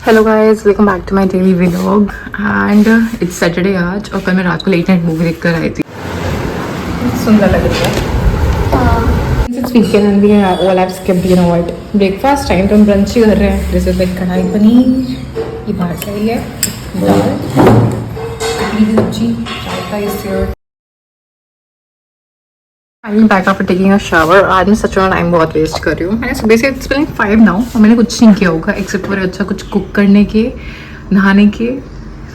Hello guys, welcome back to my daily vlog and it's Saturday आज और कल मैं रात को लेट नाइट मूवी देख कर आई थी। सुंदर लग रही है। It's weekend and we all have skipped you know what breakfast time तो हम ब्रंच ही कर रहे हैं। दिस इज लाइक कढ़ाई पनीर, ये बाहर से आई है, दाल, इडली की सब्जी, raita is here. I'm back after taking a shower. आज मैं सच में टाइम बहुत वेस्ट कर रही हूँ। मैंने सुबह से इट्स लाइक 5 नाउ और मैंने कुछ नहीं किया होगा एक्सेप्ट फॉर अच्छा कुछ कुक करने के, नहाने के,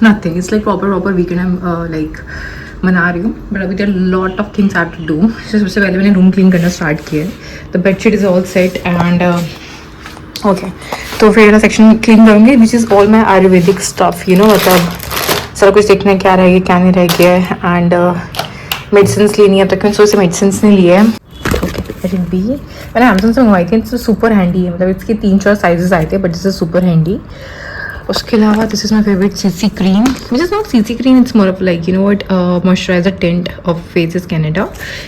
nothing. It's like proper weekend I am like मना रही हूँ बट अभी there lot of things I have to do. सबसे पहले मैंने रूम क्लीन करना स्टार्ट किया है। The bedsheet is all set and okay, तो फिर सेक्शन क्लीन करूँगी which is all my ayurvedic stuff, you know, मतलब सारा कुछ देखना है क्या रह गया क्या नहीं रह गया है। एंड मेडिसिन लेनी है, तक मैंने सोचे मेडिसिन नहीं लिए हैं। ओके बी मैंने अमेजोन से मंगवाई थी। इट्स सुपर हैंडी है, मतलब इसके 3-4 साइजेस आए थे but this is super handy. उसके अलावा this is my favourite CC cream which is not CC cream, it's more of like you know what moisturiser tint of faces Canada.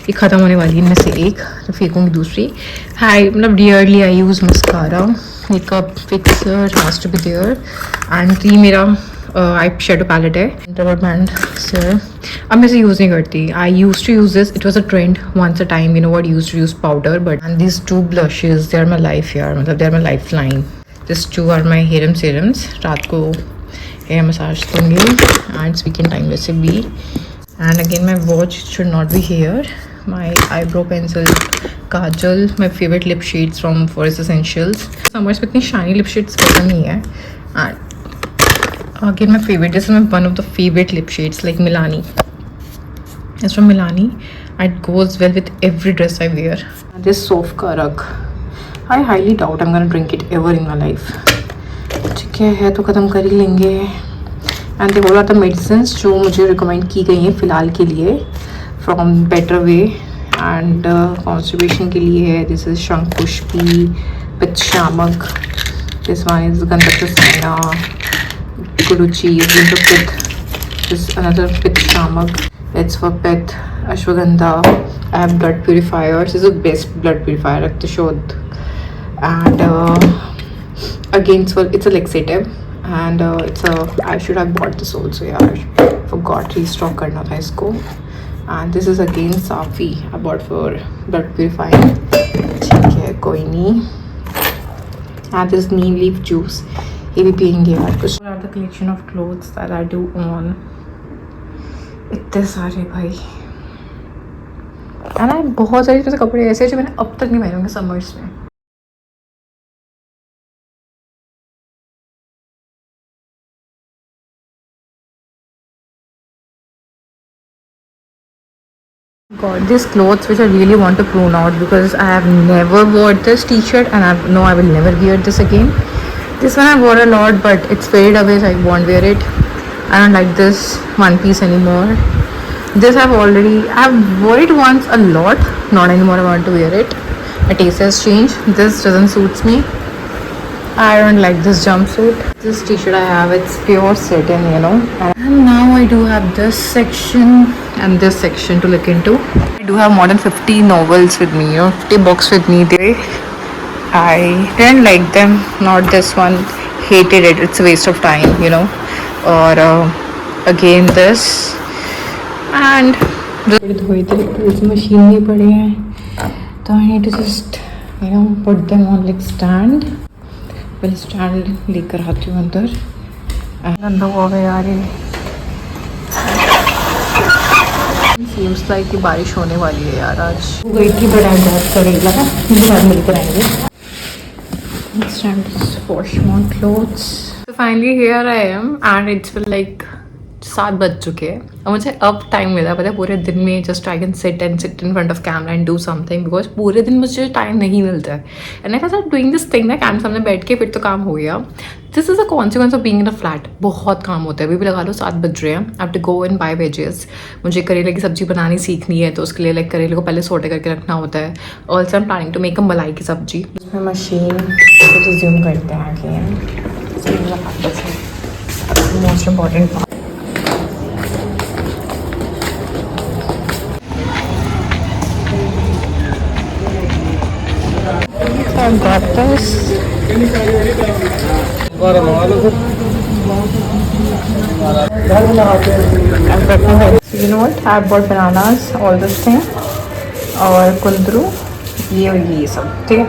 ये ख़त्म होने वाली है इनमें से एक, तो फेंकूँगी दूसरी। हाई मतलब dearly I use mascara, makeup fixer has to be there and ये मेरा आई शेडो पैलेट है, रबर बैंड सर। अब मैं इसे यूज़ नहीं करती। I used to use this, it was a trend once a time, you know what, used to use powder but and this 2 blushes they are my life यार, मतलब they are my lifeline. This 2 are my हेयरम serums. रात को hair massage दूँगी and it's weekend time वैसे भी। And again my watch should not be here, my eyebrow pencil, Kajal, my favourite lip shades from forest essentials. Summers में इतनी shiny lip shades पसंद नहीं है। And again my favorite, this is my one of the favorite lip shades, like Milani. It's from Milani. It goes well with every dress I wear. This soft ka rug, I highly doubt I'm gonna drink it ever in my life. ठीक है तो ख़त्म कर ही लेंगे। And they बोला था medicine जो मुझे रिकमेंड की गई हैं फ़िलहाल के लिए from better way and constipation के लिए है। This is Shankhpushpi, Pittashamak, this one is Gandhakrasayan, Guruchi is into pith. This is another pith shamak. It's for pith. Ashwagandha. I have blood purifiers. This is the best blood purifier. Rakta Shodh. And again, it's a laxative. And I should have bought this also. Yeah, forgot restock करना था इसको. And this is again Safi. I bought for blood purifying. ठीक है, कोई नहीं. And this neem leaf juice. ये भी पियेंगे यार कुछ। The collection of clothes that I do on, इतने सारे भाई। एंड आई बहुत सारे ऐसे कपड़े ऐसे जो मैंने अब तक नहीं पहने होंगे समर्स में। God, these clothes which I really want to prune out because I have never worn this t-shirt and I will never wear this again. This one I wore a lot but it's faded away so I won't wear it. I don't like this one piece anymore. This I've worn it once a lot, not anymore. I want to wear it. My taste has changed. This doesn't suits me. I don't like this jumpsuit. This t-shirt I have, it's pure satin, you know. And now I do have this section and this section to look into. I do have more than 50 novels with me, you know, 50 books with me there. I didn't like them, not this one, hated it, it's a waste of time, you know. Or again this and धोए थे इस machine में पड़े हैं तो I need to just you know put them on like stand. पहले stand लेकर आती हूँ अंदर। गंदा हो गया यार ये। सीम्स लाइक कि बारिश होने वाली है यार आज। हो गई थी बड़ा बहुत करेगा, मुझे बाद मिलकर आएंगे। It's time to wash more clothes. So finally here I am and it's been like 7 बज चुके हैं और मुझे अब टाइम मिला, पता है, पूरे दिन में just I can sit in front of camera and do something because पूरे दिन मुझे टाइम नहीं मिलता है। And I was doing this thing ना, कैमरा सामने बैठ के फिर तो काम हो गया। This is a consequence of being in a flat. बहुत काम होता है। अभी भी लगा लो 7 बज रहे हैं। I have to go and buy veggies. मुझे करेले की सब्जी बनानी सीखनी है तो उसके लिए लाइक करेले को पहले सोटे करके रखना होता है। Also I am planning to make a मलाई की सब्जी। इसमें मशीन रिज्यूम करते हैं आगे, most important part. I got this. So you know what? I bought bananas, all this thing, और कुंदरू, ये और ये सब, ठीक है.